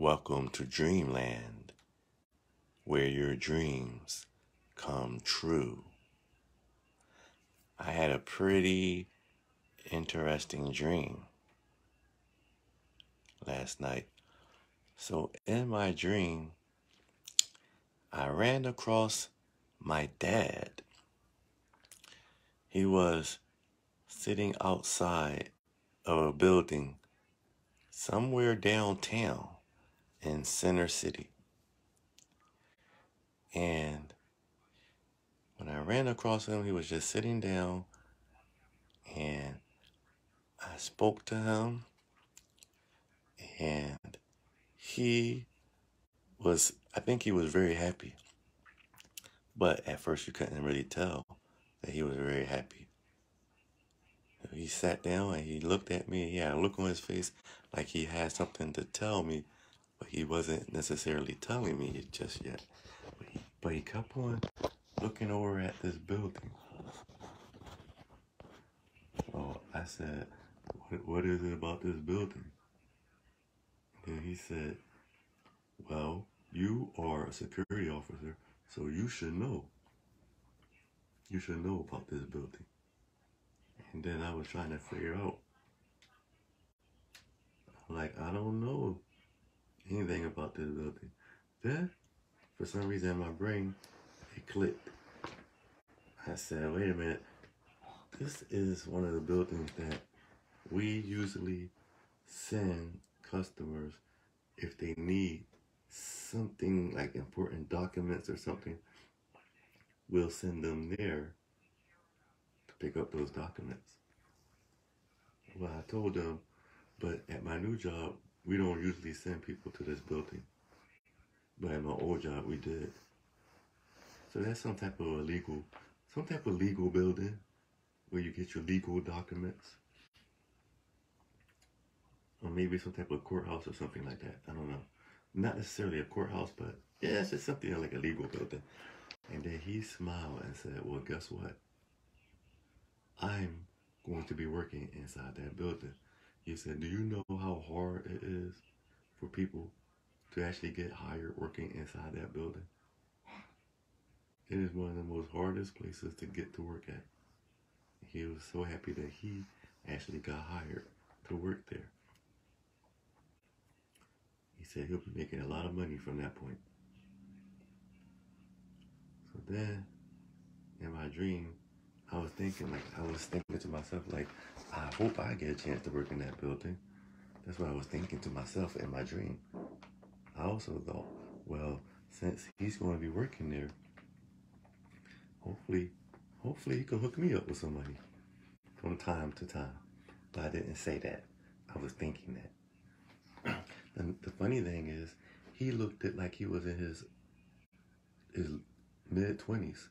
Welcome to Dreamland, where your dreams come true. I had a pretty interesting dream last night. So in my dream, I ran across my dad. He was sitting outside of a building somewhere downtown in Center City. And when I ran across him, he was just sitting down, and I spoke to him, and I think he was very happy. But at first you couldn't really tell that he was very happy. He sat down and he looked at me. He had a look on his face like he had something to tell me, but he wasn't necessarily telling me it just yet. But he kept on looking over at this building. So I said, what is it about this building? And he said, well, you are a security officer, so you should know. You should know about this building. And then I was trying to figure out, I don't know anything about this building. Then, for some reason in my brain, it clicked. I said, wait a minute. This is one of the buildings that we usually send customers if they need something like important documents or something. We'll send them there to pick up those documents. Well, I told them, but at my new job, we don't usually send people to this building. But at my old job, we did. So that's some type of legal building where you get your legal documents. Or maybe some type of courthouse or something like that. I don't know. Not necessarily a courthouse, but yeah, it's just something like a legal building. And then he smiled and said, well, guess what? I'm going to be working inside that building. He said, do you know how hard it is for people to actually get hired working inside that building? It is one of the most hardest places to get to work at. He was so happy that he actually got hired to work there. He said he'll be making a lot of money from that point. So then, in my dream, I was thinking to myself, I hope I get a chance to work in that building. That's what I was thinking to myself in my dream. I also thought, well, since he's going to be working there, hopefully he can hook me up with some money from time to time. But I didn't say that. I was thinking that. And the funny thing is, he looked it like he was in his mid-20s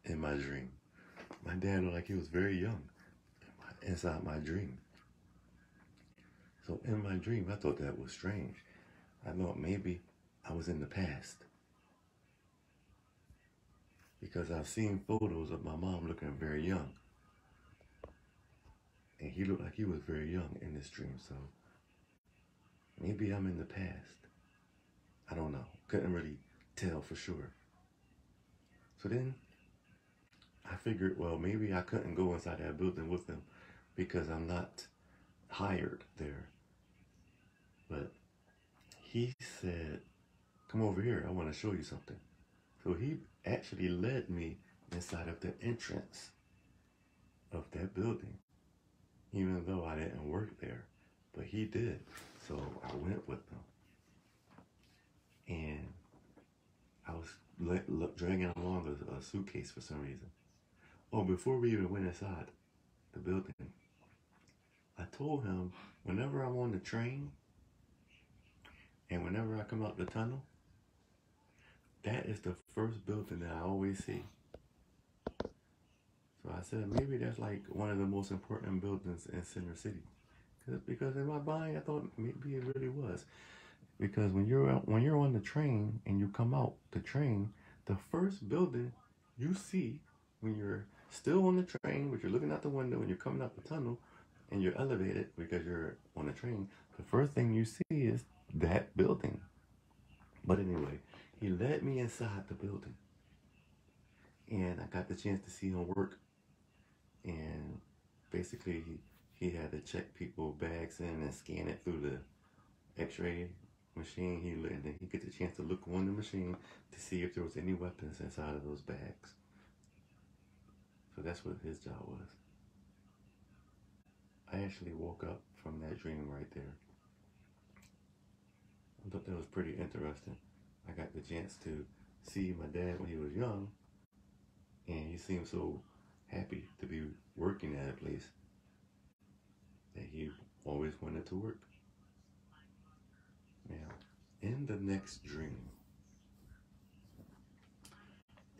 in my dream. My dad looked like he was very young inside my dream. So in my dream, I thought that was strange. I thought maybe I was in the past. Because I've seen photos of my mom looking very young. And he looked like he was very young in this dream. So maybe I'm in the past. I don't know. Couldn't really tell for sure. So then I figured, well, maybe I couldn't go inside that building with him because I'm not hired there. But he said, come over here. I want to show you something. So he actually led me inside of the entrance of that building, even though I didn't work there. But he did. So I went with him. And I was dragging along a suitcase for some reason. Oh, before we even went inside the building, I told him whenever I'm on the train and whenever I come out the tunnel, that is the first building that I always see. So I said maybe that's like one of the most important buildings in Center City. Because in my mind, I thought maybe it really was. Because when you're on the train and you come out the train, the first building you see when you're still on the train, but you're looking out the window and you're coming out the tunnel and you're elevated because you're on the train, the first thing you see is that building. But anyway, he led me inside the building. And I got the chance to see him work. And basically, he had to check people's bags in and scan it through the x-ray machine. And then he get the chance to look on the machine to see if there was any weapons inside of those bags. So that's what his job was. I actually woke up from that dream right there. I thought that was pretty interesting. I got the chance to see my dad when he was young, and he seemed so happy to be working at a place that he always wanted to work. Now, in the next dream,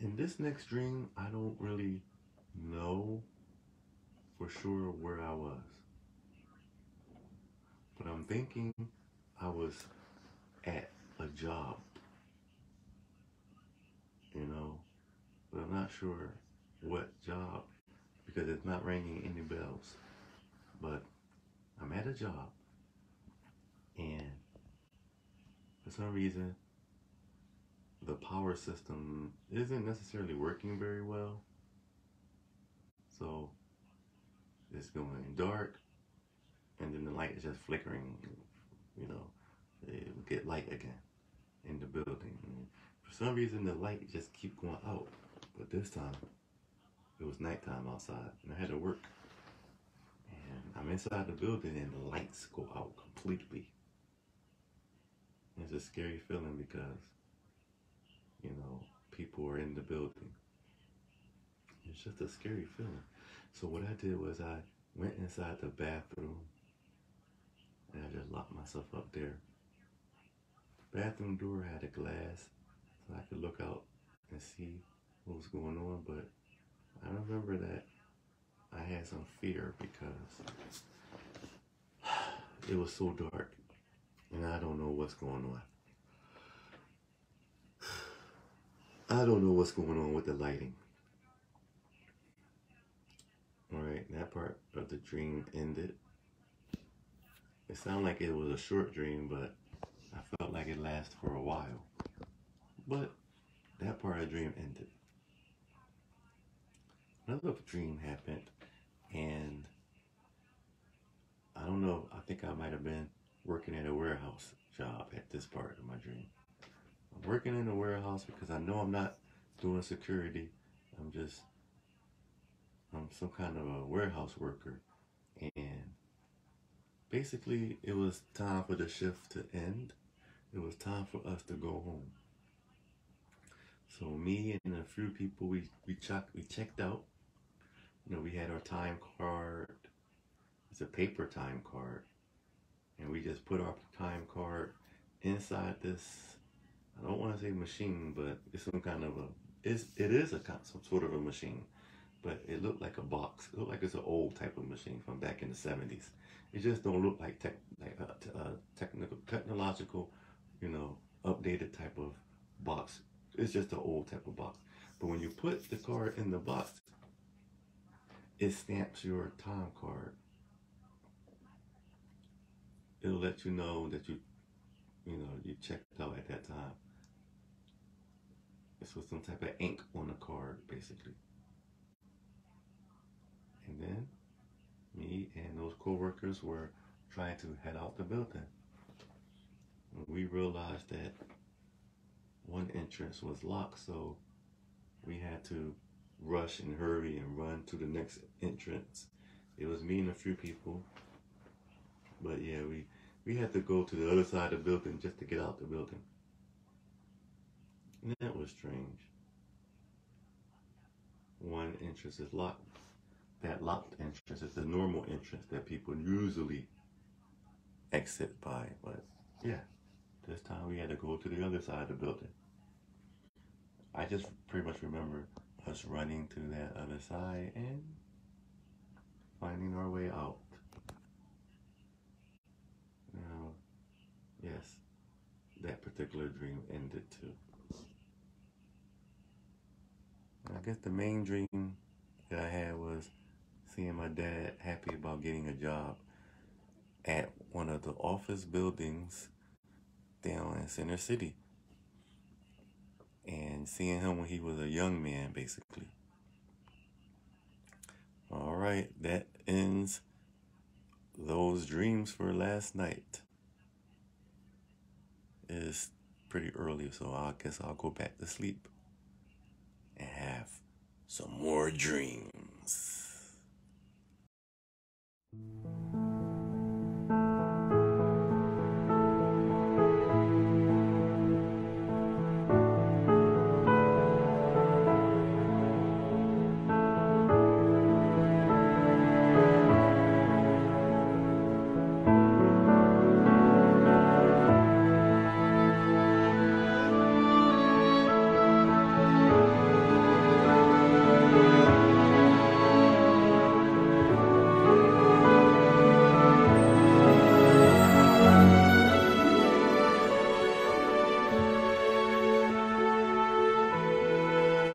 in this next dream, I don't really know for sure where I was. But I'm thinking I was at a job, but I'm not sure what job because it's not ringing any bells. But I'm at a job, and for some reason, the power system isn't necessarily working very well. So it's going dark, and then the light is just flickering. It would get light again in the building. And for some reason, the light just keep going out. But this time, it was nighttime outside, and I had to work. And I'm inside the building, and the lights go out completely. It's a scary feeling because, people are in the building. It's just a scary feeling. So what I did was I went inside the bathroom, and I just locked myself up there. The bathroom door had a glass, so I could look out and see what was going on, but I remember that I had some fear because it was so dark, and I don't know what's going on. I don't know what's going on with the lighting. Alright, that part of the dream ended. It sounded like it was a short dream, but I felt like it lasted for a while. But that part of the dream ended. Another dream happened, and I don't know, I think I might have been working at a warehouse job at this part of my dream. I'm working in a warehouse because I know I'm not doing security. I'm some kind of a warehouse worker. And basically, it was time for the shift to end. It was time for us to go home. So me and a few people, we checked out. We had our time card. It's a paper time card. And we just put our time card inside this, I don't want to say machine, but it's some kind of some sort of a machine. But it looked like a box. It looked like it's an old type of machine from back in the 70s. It just don't look like technological, updated type of box. It's just an old type of box. But when you put the card in the box, it stamps your time card. It'll let you know that you checked out at that time. It's with some type of ink on the card, basically. And then me and those co-workers were trying to head out the building. We realized that one entrance was locked, so we had to rush and hurry and run to the next entrance. It was me and a few people, but yeah, we had to go to the other side of the building just to get out the building. And that was strange. One entrance is locked. That locked entrance is the normal entrance that people usually exit by. But yeah, this time we had to go to the other side of the building. I just pretty much remember us running to that other side and finding our way out. Now, yes, that particular dream ended too. And I guess the main dream that I had was seeing my dad happy about getting a job at one of the office buildings down in Center City and seeing him when he was a young man, basically. All right, that ends those dreams for last night. It's pretty early, so I guess I'll go back to sleep and have some more dreams.